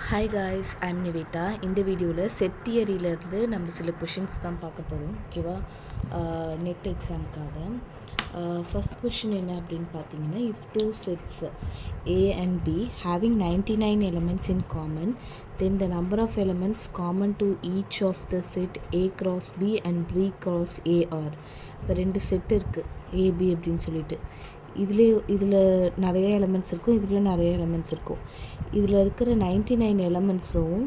Hi guys, I'm Nivetha. இந்த வீடியோவில் set தியரியிலேருந்து நம்ம சில கொஷின்ஸ் தான் பார்க்க போகிறோம். ஓகேவா? நெட் எக்ஸாமுக்காக ஃபஸ்ட் கொஷின் என்ன அப்படின்னு பார்த்தீங்கன்னா, if two sets A and B having 99 elements in common, then the number of elements common to each of the set A cross B and B cross A are. இப்போ ரெண்டு set இருக்குது AB அப்படின்னு சொல்லிட்டு. இதில் நிறைய elements இருக்கும், இதுலேயும் நிறைய எலமெண்ட்ஸ் இருக்கும். இதில் இருக்கிற 99 எலமெண்ட்ஸும்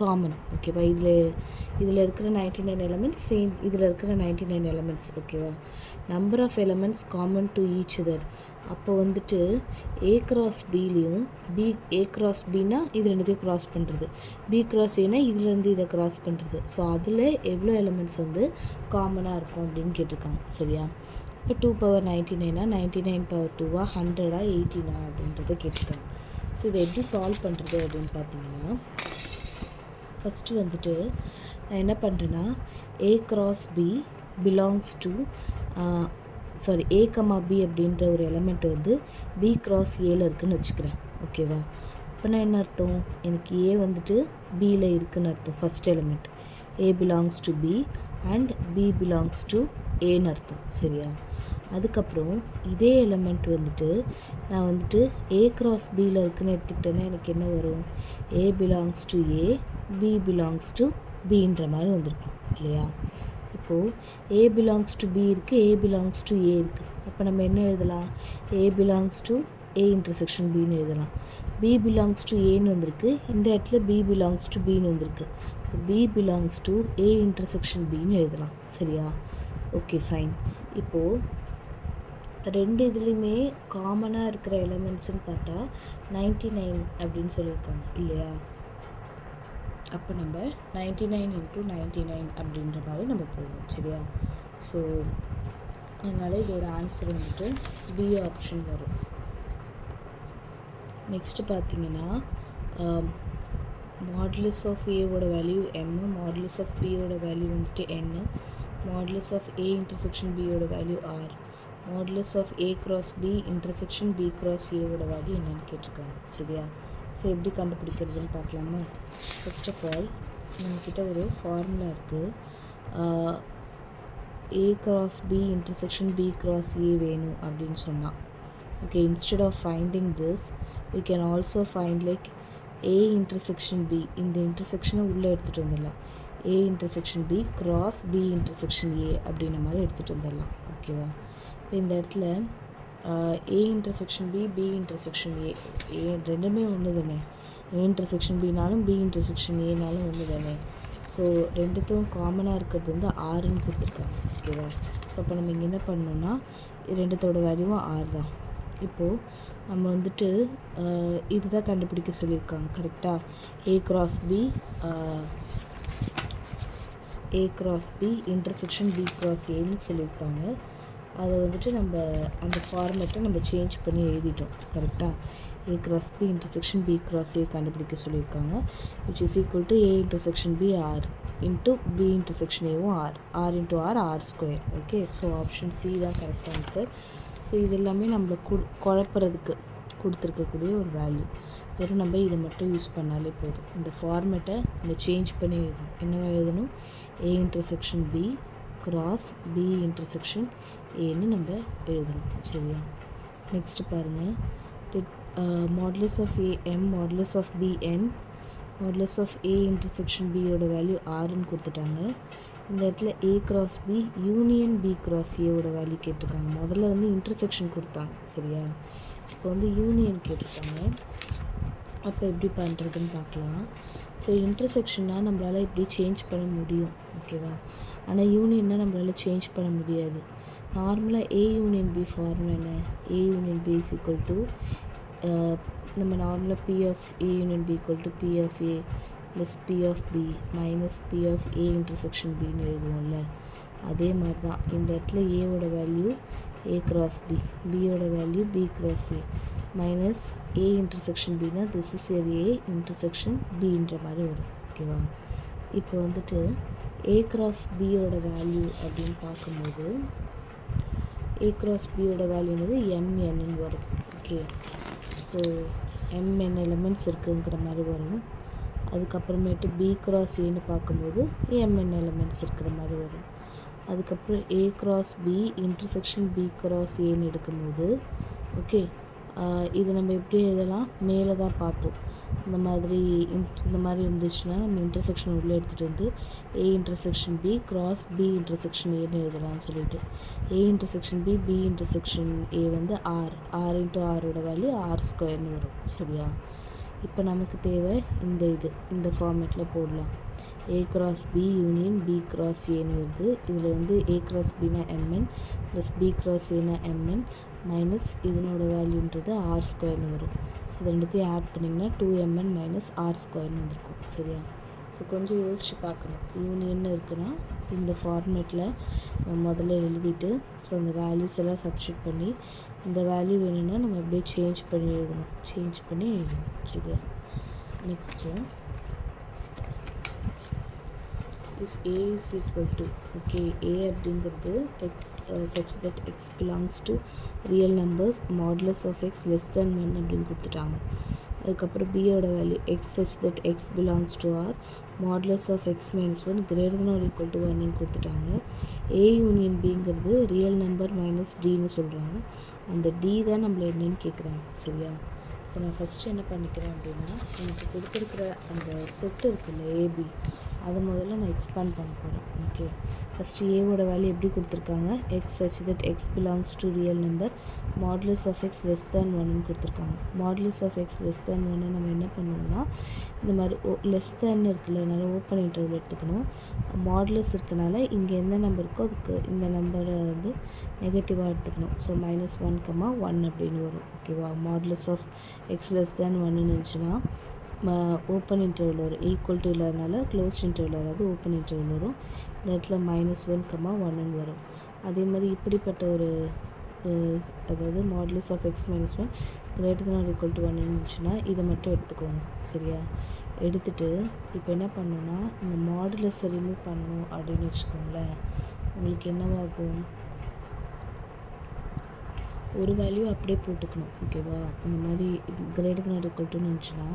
காமன். ஓகேவா? இதில் இருக்கிற 99 எலமெண்ட்ஸ் சேம் இதில் இருக்கிற 99 எலமெண்ட்ஸ். ஓகேவா? Number of elements common to each other. அப்போ வந்துட்டு ஏ கிராஸ் பிலேயும் ஏ கிராஸ் பின்னா இது ரெண்டுத்தையும் க்ராஸ் பண்ணுறது, பி கிராஸ் ஏன்னா இதுலேருந்து இதை க்ராஸ் பண்ணுறது. ஸோ அதில் எவ்வளோ எலமெண்ட்ஸ் வந்து காமனாக இருக்கும் அப்படின்னு கேட்டிருக்காங்க. சரியா? இப்போ 2 பவர் 99 99 பவர் 2 100 18 அப்படின்றத கேட்டிருக்காங்க. ஸோ இதை எப்படி சால்வ் பண்ணுறது அப்படின்னு பார்த்தீங்கன்னா, ஃபஸ்ட்டு வந்துட்டு நான் என்ன பண்ணுறேன்னா, A cross B belongs to A comma B அப்படின்ற ஒரு எலமெண்ட் வந்து பி கிராஸ் ஏல இருக்குதுன்னு வச்சுக்கிறேன். ஓகேவா? அப்போனா என்ன அர்த்தம்? எனக்கு ஏ வந்துட்டு பியில் இருக்குதுன்னு அர்த்தம். First element A belongs to B and B belongs to ஏன்னு அர்த்தம். சரியா? அதுக்கப்புறம் இதே எலிமெண்ட் வந்துட்டு நான் வந்துட்டு ஏ கிராஸ் பியில் இருக்குதுன்னு எடுத்துக்கிட்டேன்னா எனக்கு என்ன வரும்? A belongs to A, B belongs to பின்ற மாதிரி வந்திருக்கும் இல்லையா? இப்போது ஏ பிலாங்ஸ் டு பி இருக்குது, ஏ பிலாங்ஸ் டு ஏ இருக்குது. அப்போ நம்ம என்ன எழுதலாம்? A belongs to A intersection பின்னு எழுதலாம். பி பிலாங்ஸ் டு ஏன்னு வந்திருக்கு, இந்த இடத்துல பி பிலாங்ஸ் டு பின்னு வந்திருக்கு. B belongs to A intersection பின்னு எழுதலாம். சரியா? Okay, fine. இப்போது ரெண்டு இதுலேயுமே காமனாக இருக்கிற எலமெண்ட்ஸ்ன்னு பார்த்தா 99 அப்படின்னு சொல்லியிருக்காங்க இல்லையா? அப்போ நம்ம 99 × 99 அப்படின்ற மாதிரி நம்ம போடுவோம். சரியா? ஸோ அதனால் இதோட ஆன்சர் வந்துட்டு பி ஆப்ஷன் வரும். நெக்ஸ்ட்டு பார்த்தீங்கன்னா, மாடுலஸ் ஆஃப் ஏவோட வேல்யூ எம்மு, மாடுலஸ் ஆஃப் பியோட வேல்யூ வந்துட்டு N, modulus of A intersection பியோட value R, modulus of A cross B intersection B cross ஏவோட வேல்யூ என்னென்னு கேட்டிருக்காங்க. சரியா? ஸோ எப்படி கண்டுபிடிக்கிறதுன்னு பார்க்கலாமா? ஃபர்ஸ்ட் ஆஃப் ஆல் நம்மக்கிட்ட ஒரு ஃபார்முலா இருக்குது. A cross B intersection B cross A வேணும் அப்படின்னு சொன்னால், okay, instead of finding this we can also find like A intersection B. இந்த இன்டர்செக்ஷனை உள்ளே எடுத்துகிட்டு வந்துடலாம். A intersection B cross B intersection A அப்படின்ற மாதிரி எடுத்துகிட்டு வந்துடலாம். ஓகேவா? இப்போ இந்த இடத்துல A intersection B, B intersection A, ரெண்டுமே ஒன்று தானே. A intersection Bனாலும் B intersection Aனாலும் ஒன்று தானே. ஸோ ரெண்டுத்தும் காமனாக இருக்கிறது வந்து ஆறுன்னு கொடுத்துருக்காங்க. ஓகேவா? ஸோ அப்போ நம்ம இங்கே என்ன பண்ணணும்னா, ரெண்டுத்தோட வேல்யூவும் ஆறு தான். இப்போது நம்ம வந்துட்டு இதுதான் கண்டுபிடிக்க சொல்லியிருக்காங்க. கரெக்டாக? A cross B intersection B cross ஏன்னு சொல்லியிருக்காங்க. அதை வந்துட்டு நம்ம அந்த ஃபார்மேட்டை நம்ம சேஞ்ச் பண்ணி எழுதிட்டோம். கரெக்டாக? A cross B intersection B cross A கண்டுபிடிக்க சொல்லியிருக்காங்க. Which is equal to A intersection B R into B intersection ஏவும் R, R into R, R square. Okay, so option C தான் கரெக்ட் ஆன்சர். ஸோ இது எல்லாமே நம்மளை குழப்பறதுக்கு கொடுத்துருக்கக்கூடிய ஒரு value. வெறும் நம்ம இதை மட்டும் யூஸ் பண்ணாலே போதும். இந்த ஃபார்மேட்டை நம்ம சேஞ்ச் பண்ணி எழுதணும். என்ன எழுதணும்? A intersection B cross B intersection ஏன்னு நம்ம எழுதணும். சரியா? நெக்ஸ்ட்டு பாருங்கள், modulus of A M, modulus of B N, modulus of A intersection பியோட வேல்யூ ஆறுன்னு கொடுத்துட்டாங்க. இந்த இடத்துல A cross B union B cross ஏவோட வேல்யூ கேட்டிருக்காங்க. முதல்ல வந்து இன்டர்செக்ஷன் கொடுத்தாங்க. சரியா? இப்போ வந்து யூனியன் கேட்டிருக்காங்க. அப்போ எப்படி பண்ணுறதுன்னு பார்க்கலாம். ஸோ இன்டர்செக்ஷன்னா நம்மளால் இப்படி சேஞ்ச் பண்ண முடியும். ஓகேவா? ஆனால் யூனியன்னா நம்மளால் சேஞ்ச் பண்ண முடியாது. நார்மலாக ஏ யூனியன் பி ஃபார்முலா என்ன? A union B is equal to நம்ம நார்மலாக P of A union B equal to P of A plus P of B minus P of A intersection பின்னு எழுதுவோம்ல. அதே மாதிரி தான் இந்த இடத்துல ஏவோட வேல்யூ ஏ கிராஸ் பி, பியோட value B cross A minus A intersection பின்னா திஸ் இஸ் ஏ இன்டர்செக்ஷன் பின்ற மாதிரி வரும். ஓகேவா? இப்போ வந்துட்டு ஏ கிராஸ் பியோட வேல்யூ அப்படின்னு பார்க்கும்போது ஏ கிராஸ் பியோட வேல்யூன்றது எம்என்னு வரும். ஓகே, ஸோ mn எலிமெண்ட்ஸ் இருக்குங்கிற மாதிரி வரும். அதுக்கப்புறமேட்டு பி கிராஸ் ஏன்னு பார்க்கும்போது எம்என் எலிமெண்ட்ஸ் இருக்கிற மாதிரி வரும். அதுக்கப்புறம் A cross B intersection B cross ஏன்னு எடுக்கும்போது ஓகே இது நம்ம எப்படி எழுதலாம், மேலே தான் பார்த்தோம். இந்த மாதிரி இருந்துச்சுன்னா நம்ம இன்டர்செக்ஷன் உள்ளே எடுத்துகிட்டு வந்து A intersection B cross B intersection ஏன்னு எழுதலாம்னு சொல்லிட்டு A intersection B B intersection A வந்து ஆர் இன்ட்டு ஆரோட வேல்யூ R² வரும். சரியா? இப்போ நமக்கு தேவை இந்த ஃபார்மேட்டில் போடலாம். A cross B union B cross ஏன்னு வருது. இதில் வந்து ஏ கிராஸ் பினா எம்என் ப்ளஸ் பி கிராஸ் ஏனா எம்என் மைனஸ் இதனோட வேல்யூன்றது R² வரும். ஸோ இது ரெண்டுத்தையும் ஆட் பண்ணிங்கன்னா 2mn மைனஸ் R² வந்திருக்கும். சரியா? ஸோ கொஞ்சம் யோசித்து பார்க்கணும். யூனியன் இருக்குன்னா இந்த ஃபார்மேட்டில் முதல்ல எழுதிட்டு ஸோ அந்த வேல்யூஸ் எல்லாம் சப்ஸ்டியூட் பண்ணி இந்த வேல்யூ வேணும்னா நம்ம அப்படியே சேஞ்ச் பண்ணி எழுதணும். சரியா? Next if a is equal to a அப்படிங்கிறது x such that x belongs to real numbers modulus of x less than 1 அப்படின்னு கொடுத்துட்டாங்க. அதுக்கப்புறம் b ஓட value x such that x belongs to r modulus of x minus 1 greater than or equal to 1 கொடுத்துட்டாங்க. a union bங்கிறது real number minus டின்னு சொல்கிறாங்க. அந்த d தான் நம்மளை என்னன்னு கேட்குறாங்க. சரியா? ஸோ நான் ஃபஸ்ட்டு என்ன பண்ணிக்கிறேன் அப்படின்னா எனக்கு கொடுத்துருக்குற அந்த செட்டு இருக்குல்ல ஏபி அதை முதல்ல நான் எக்ஸ்பேண்ட் பண்ண போகிறேன். ஓகே, ஃபஸ்ட்டு ஏவோட வேல்யூ எப்படி கொடுத்துருக்காங்க, X such that X belongs to real number modulus of X less than 1ன்னு கொடுத்துருக்காங்க. Modulus of X less than 1 நம்ம என்ன பண்ணணும்னா இந்த மாதிரி லெஸ் தேன் இருக்குல்ல, அதனால் ஓப்பன் இன்டர்வல் எடுத்துக்கணும். மாடுலஸ் இருக்கனால இங்கே எந்த நம்பர் இருக்கோ அதுக்கு இந்த நம்பரை வந்து நெகட்டிவாக எடுத்துக்கணும். ஸோ -1, 1 அப்படின்னு வரும். ஓகேவா? Modulus of X less than 1ன்னு இருந்துச்சுன்னா ஓப்பன் இன்டர்வல் வரும். ஈக்குவல் டு இல்லாதனால க்ளோஸ் இன்டர்வல் வராது, ஓப்பன் இன்டர்வல் வரும். இந்த இடத்துல -1, 1ன்னு வரும். அதே மாதிரி இப்படிப்பட்ட ஒரு அதாவது modulus of X minus 1 greater than or equal to 1 இருந்துச்சுன்னா இதை மட்டும் எடுத்துக்கோங்க. சரியா? எடுத்துகிட்டு இப்போ என்ன பண்ணணும்னா இந்த மாடுலஸை ரிமூவ் பண்ணணும் அப்படின்னு வச்சுக்கோங்களேன். உங்களுக்கு என்னவாகும், ஒரு வேல்யூ அப்படியே போட்டுக்கணும். ஓகேவா? இந்த மாதிரி கிரேட்டர் தன் ஆர் ஈக்குவல் டுன்னு இருந்துச்சுன்னா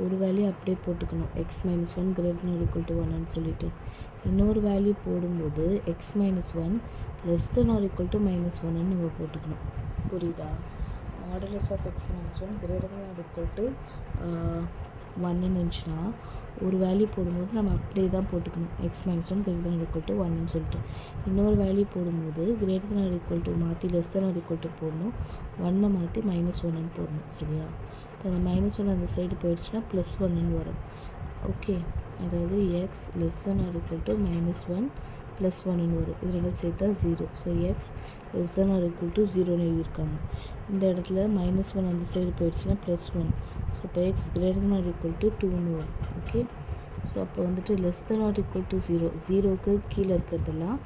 ஒரு வேல்யூ அப்படியே போட்டுக்கணும். X minus 1 greater than or equal to 1ன்னு சொல்லிட்டு இன்னொரு வேல்யூ போடும்போது X minus 1 less than or equal to -1ன்னு நம்ம போட்டுக்கணும். புரியுதா? Modulus of X minus 1 greater than or equal to 1ன்னு இருந்துச்சுன்னா ஒரு வேல்யூ போடும்போது நம்ம அப்படியே தான் போட்டுக்கணும். X minus 1 greater than or equal to 1ன்னு சொல்லிட்டு இன்னொரு வேல்யூ போடும்போது greater than or equal to மாற்றி less than or equal to போடணும். 1 மாற்றி -1ன்னு போடணும். சரியா? இப்போ அந்த -1 அந்த சைடு போயிடுச்சுன்னா +1ன்னு வரும். ஓகே, அதாவது X less than or equal to -1 +1ன்னு வரும். இது ரெண்டும் சேர்த்தா 0. So X less than or equal to 0ன்னு எழுதியிருக்காங்க. இந்த இடத்துல -1 அந்த சைடு போயிடுச்சுன்னா +1. ஸோ இப்போ X greater than or equal to 2ன்னு வரும். ஓகே, ஸோ அப்போ வந்துட்டு less than or equal to 0, 0க்கு கீழே இருக்கிறதெல்லாம்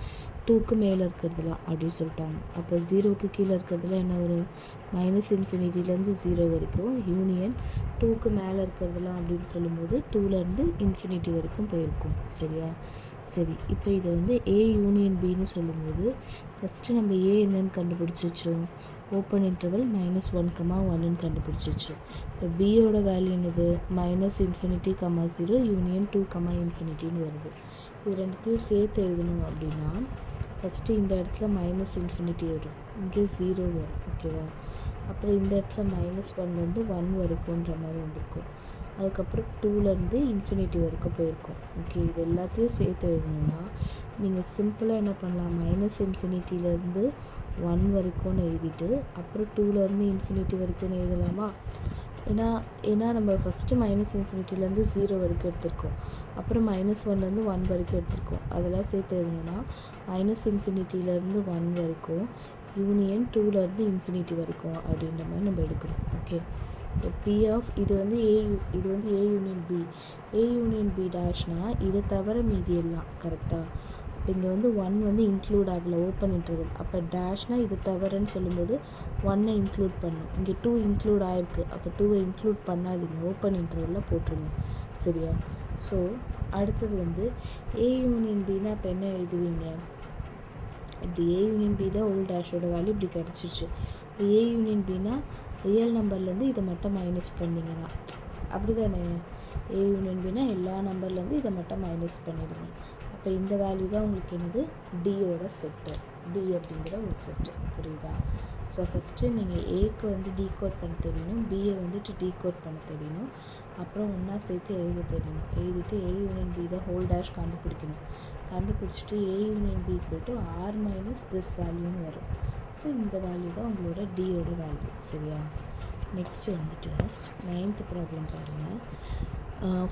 2க்கு மேலே இருக்கிறதெல்லாம் அப்படின்னு சொல்லிட்டாங்க. அப்போ 0க்கு கீழே இருக்கிறதுலாம் என்ன வரும், -∞லேருந்து 0 வரைக்கும் யூனியன் 2க்கு மேலே இருக்கிறதெல்லாம் அப்படின்னு சொல்லும்போது 2லேருந்து ∞ வரைக்கும் போயிருக்கும். சரியா? சரி, இப்போ இதை வந்து ஏ யூனியன் பின்னு சொல்லும்போது ஃபஸ்ட்டு நம்ம ஏ என்னன்னு கண்டுபிடிச்சி வச்சோம், ஓப்பன் இன்டர்வல் -1, 1ன்னு கண்டுபிடிச்சி வச்சோம். இப்போ பியோட வேல்யூ என்னது, -∞, 0 யூனியன் 2, ∞ வருது. இது ரெண்டுத்தையும் சேர்த்து எழுதணும் அப்படின்னா ஃபஸ்ட்டு இந்த இடத்துல -∞ வரும், இங்கே 0 வரும். ஓகேவா? அப்புறம் இந்த இடத்துல -1லேருந்து 1 வரைக்கும்ன்ற மாதிரி வந்திருக்கும். அதுக்கப்புறம் 2லேருந்து ∞ வரைக்கும் போயிருக்கும். ஓகே, இது எல்லாத்தையும் சேர்த்து எழுதணும்னா நீங்கள் சிம்பிளாக என்ன பண்ணலாம், -∞லேருந்து 1 வரைக்கும்னு எழுதிட்டு அப்புறம் 2லேருந்து ∞ வரைக்கும்னு எழுதலாமா? ஏன்னா நம்ம ஃபஸ்ட்டு -∞லேருந்து 0 வரைக்கும் எடுத்திருக்கோம், அப்புறம் -1லேருந்து 1 வரைக்கும் எடுத்திருக்கோம். அதெல்லாம் சேர்த்து எழுதணும்னா -∞லேருந்து 1 வரைக்கும் யூனியன் 2லேருந்து ∞ வரைக்கும் அப்படின்ற மாதிரி நம்ம எடுக்கிறோம். ஓகே, இப்போ பி ஆஃப் இது வந்து A union B, A union B டேஷ்னா இதை தவிர மீதி எல்லாம் கரெக்டாக. அப்போ இங்கே வந்து 1 வந்து இன்க்ளூட் ஆகலை, ஓப்பன் இன்டர்வல். அப்போ டேஷ்னால் இது தவிரன்னு சொல்லும்போது 1ஐ இன்க்ளூட் பண்ணணும். இங்கே 2 இன்க்ளூட் ஆகிருக்கு, அப்போ 2ஐ இன்க்ளூட் பண்ணாதீங்க, ஓப்பன் இன்டர்வலில் போட்டுருங்க. சரியா? ஸோ அடுத்தது வந்து ஏ யூனியன் பின்னா இப்போ என்ன எழுதுவீங்க, இப்படி ஏ யூனியன் பி தான் ஓல் டேஷோட வேல்யூ இப்படி கிடச்சிருச்சு. இப்போ ஏ யூனியன் பின்னா ரியல் நம்பர்லேருந்து இதை மட்டும் மைனஸ் பண்ணிங்கன்னா அப்படி தானே? ஏ யூனியன் பின்னா எல்லா நம்பர்லேருந்து இதை மட்டும் மைனஸ் பண்ணிவிடுங்க. அப்போ இந்த வேல்யூ தான் உங்களுக்கு என்னது டியோட செட்டு, டி அப்படிங்கிற ஒரு செட்டு. புரியுதா? ஸோ ஃபஸ்ட்டு நீங்கள் ஏக்கு வந்து டீகோட் பண்ண தெரியணும், பியை வந்துட்டு டீகோட் பண்ண தெரியணும், அப்புறம் ஒன்றா சேர்த்து எழுத தெரியணும். எழுதிட்டு ஏ யூனியன் பி தான் ஹோல் டேஷ் கண்டுபிடிக்கணும். கண்டுபிடிச்சிட்டு A union B equal to R minus this வேல்யூன்னு வரும். ஸோ இந்த வேல்யூ தான் உங்களோட டியோட வேல்யூ. சரியா? நெக்ஸ்ட்டு வந்துட்டு 9th ப்ராப்ளம் பாருங்கள்.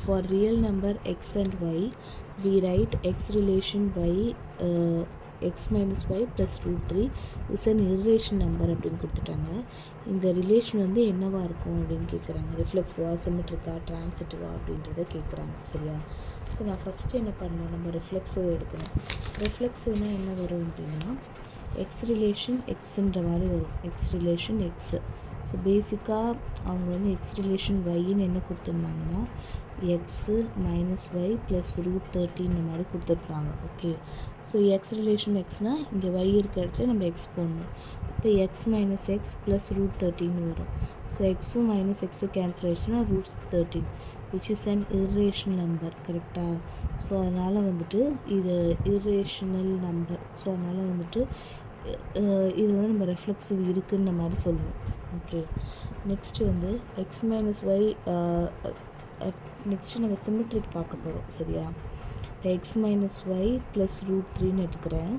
For real number x and y, we write x relation y x minus y plus root 3 is an irration number அப்படின்னு கொடுத்துட்டாங்க. இந்த ரிலேஷன் வந்து என்னவா இருக்கும் அப்படின்னு கேட்குறாங்க. ரிஃப்ளெக்ஸிவா, சிமெட்ரிக்கா, டிரான்சிட்டிவா அப்படின்றத கேட்குறாங்க. சரியா? ஸோ நான் ஃபஸ்ட்டு என்ன பண்ணணும், நம்ம ரிஃப்ளெக்ஸிவ் எடுக்கணும். ரிஃப்ளெக்ஸிவ்னால் என்ன வரும் அப்படின்னா எக்ஸ் ரிலேஷன் எக்ஸுன்ற மாதிரி வரும். X relation x. ஸோ பேசிக்காக அவங்க வந்து எக்ஸ் ரிலேஷன் ஒய்ன்னு என்ன கொடுத்துருந்தாங்கன்னா X minus Y plus root 13 இந்த மாதிரி கொடுத்துருந்தாங்க. ஓகே. ஸோ எக்ஸ் ரிலேஷன் எக்ஸ்னால் இங்கே ஒய் இருக்கிற இடத்துல நம்ம எக்ஸ் போடணும். இப்போ X minus X plus root 13 வரும். ஸோ எக்ஸும் மைனஸ் எக்ஸும் கேன்சல் ஆகிடுச்சுன்னா roots 13 which is an irrational number. கரெக்டாக? ஸோ அதனால் வந்துட்டு இது இர்ரேஷனல் நம்பர். ஸோ அதனால் வந்துட்டு இது வந்து நம்ம ரெஃப்ளெக்ஸிவ் இருக்குன்ற மாதிரி சொல்லுவோம். ஓகே. நெக்ஸ்ட்டு வந்து எக்ஸ் மைனஸ் ஒய், நெக்ஸ்ட்டு நம்ம சிமெட்ரிக் பார்க்க போகிறோம். சரியா? இப்போ X minus Y plus root 3ன்னு எடுத்துக்கிறேன்.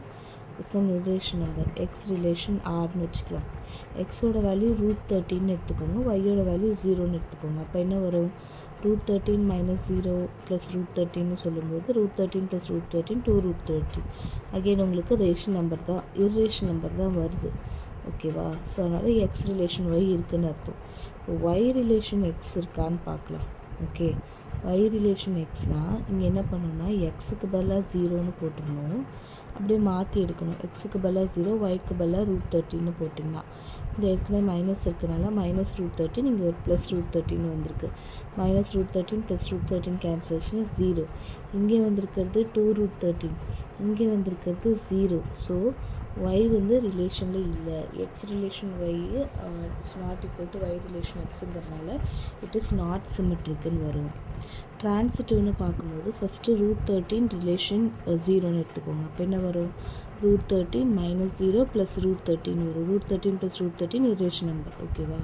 It's an irrational number. X relation ஆர்னு வச்சுக்கலாம். எக்ஸோட வேல்யூ ரூட் 13ன்னு எடுத்துக்கோங்க, ஒய்யோட வேல்யூ 0ன்னு எடுத்துக்கோங்க. அப்போ என்ன வரும்? ரூட் 13 மைனஸ் 0 ப்ளஸ் ரூட் 13ன்னு சொல்லும்போது root 13 plus root 13 2 root 13. Again உங்களுக்கு ரேஷன் நம்பர் தான், இர்ரேஷன் நம்பர் தான் வருது. ஓகேவா? ஸோ அதனால் எக்ஸ் ரிலேஷன் ஒய் இருக்குதுன்னு அர்த்தம். இப்போ ஒய் ரிலேஷன் எக்ஸ் இருக்கான்னு பார்க்கலாம். ஓகே. ஒய் ரிலேஷன் எக்ஸ்னால் இங்கே என்ன பண்ணணும்னா எக்ஸுக்கு பதிலாக 0ன்னு போட்டுடணும். அப்படியே மாற்றி எடுக்கணும். எக்ஸுக்கு பதிலாக 0, ஒய்க்கு பதிலாக ரூட் 13ன்னு போட்டிங்கன்னா இந்த ஏற்கனவே மைனஸ் இருக்கனால மைனஸ் ரூட் 13, இங்கே ஒரு ப்ளஸ் ரூட் 13 வந்திருக்கு. Minus root 13 plus root 13 cancellation 0. இங்கே வந்திருக்கிறது 2 ரூட் 13, இங்கே வந்திருக்கிறது 0. ஸோ ஒய் வந்து ரிலேஷனில் இல்லை. X relation Y it's not equal to Y relation எக்ஸுங்கிறதுனால இட் இஸ் நாட் சிமெட்ரிக்குன்னு வரும். டிரான்சிட்டிவ்னு பார்க்கும்போது ஃபஸ்ட்டு ரூட் 13 ரிலேஷன் 0ன்னு எடுத்துக்கோங்க. அப்போ என்ன வரும்? ரூட் 13 மைனஸ் 0 ப்ளஸ் ரூட் 13 வரும். Root 13 plus root 13 irrational number. ஓகேவா?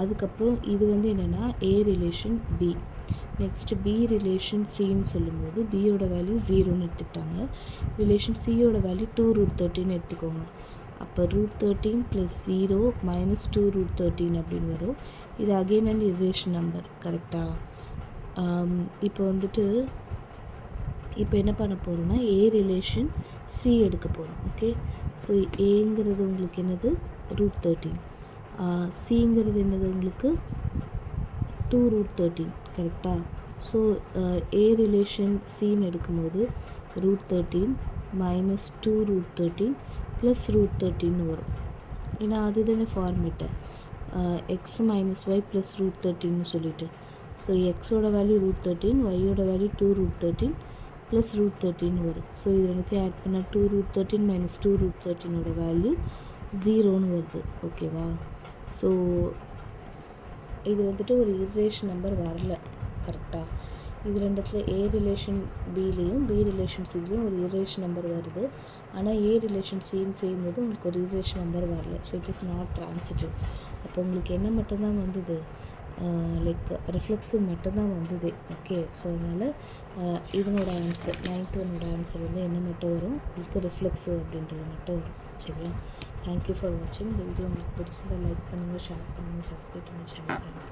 அதுக்கப்புறம் இது வந்து என்னென்னா A relation B. Next B relation சின்னு சொல்லும்போது பியோட வேல்யூ 0ன்னு எடுத்துக்கிட்டாங்க. ரிலேஷன் சியோட வேல்யூ 2 ரூட் 13ன்னு எடுத்துக்கோங்க. அப்போ ரூட் 13 ப்ளஸ் 0 மைனஸ் 2 ரூட் 13 அப்படின்னு வரும். இது அகெயின் அண்ட் இர்ரேஷன் நம்பர். கரெக்டாக? இப்போ வந்துட்டு இப்போ என்ன பண்ண போகிறோம்னா ஏ ரிலேஷன் சி எடுக்க போகிறோம். ஓகே. ஸோ ஏங்கிறது உங்களுக்கு என்னது? ரூட் 13. சிங்கிறது என்னது உங்களுக்கு? 2 ரூட் 13. கரெக்டாக? ஸோ ஏ ரிலேஷன் சின்னு எடுக்கும்போது root 13 minus 2 root 13 plus root 13 வரும். ஏன்னா அதுதானே format, X minus Y plus root 13ன்னு சொல்லிட்டு. ஸோ எக்ஸோட வேல்யூ ரூட் 13, ஒய்யோட வேல்யூ 2 ரூட் 13 ப்ளஸ் ரூட் 13 வரும். ஸோ இது ரெண்டுத்தையும் ஆட் பண்ணால் 2 ரூட் 13 மைனஸ் 2 ரூட் 13ஓட வேல்யூ 0ன்னு வருது. ஓகேவா? ஸோ இது வந்துட்டு ஒரு இர்ரேஷன் நம்பர் வரல. கரெக்டாக? இது ரெண்டுத்துல ஏ ரிலேஷன் பிலேயும் பி ரிலேஷன் சிலேயும் ஒரு இர்ரேஷன் நம்பர் வருது. ஆனால் ஏ ரிலேஷன் சின்னு செய்யும்போது உங்களுக்கு ஒரு இர்ரேஷன் நம்பர் வரல. So it is not transitive. அப்போ உங்களுக்கு என்ன மட்டும்தான் வந்தது? லைக் ரிஃப்ளெக்ஸிவ் மட்டும்தான் வந்தது. ஓகே. ஸோ அதனால் இதனோட ஆன்சர் 9th ஒன்னோட ஆன்சர் வந்து என்ன மட்டும் வரும்? உங்களுக்கு ரிஃப்ளெக்ஸிவ் அப்படின்றது மட்டும் வரும். சரியா? தேங்க்யூ ஃபார் வாட்சிங். இந்த வீடியோ உங்களுக்கு பிடிச்சதை லைக் பண்ணுங்கள், ஷேர் பண்ணுங்கள், சப்ஸ்கிரைப் பண்ணி சேனல். தேங்க்யூ.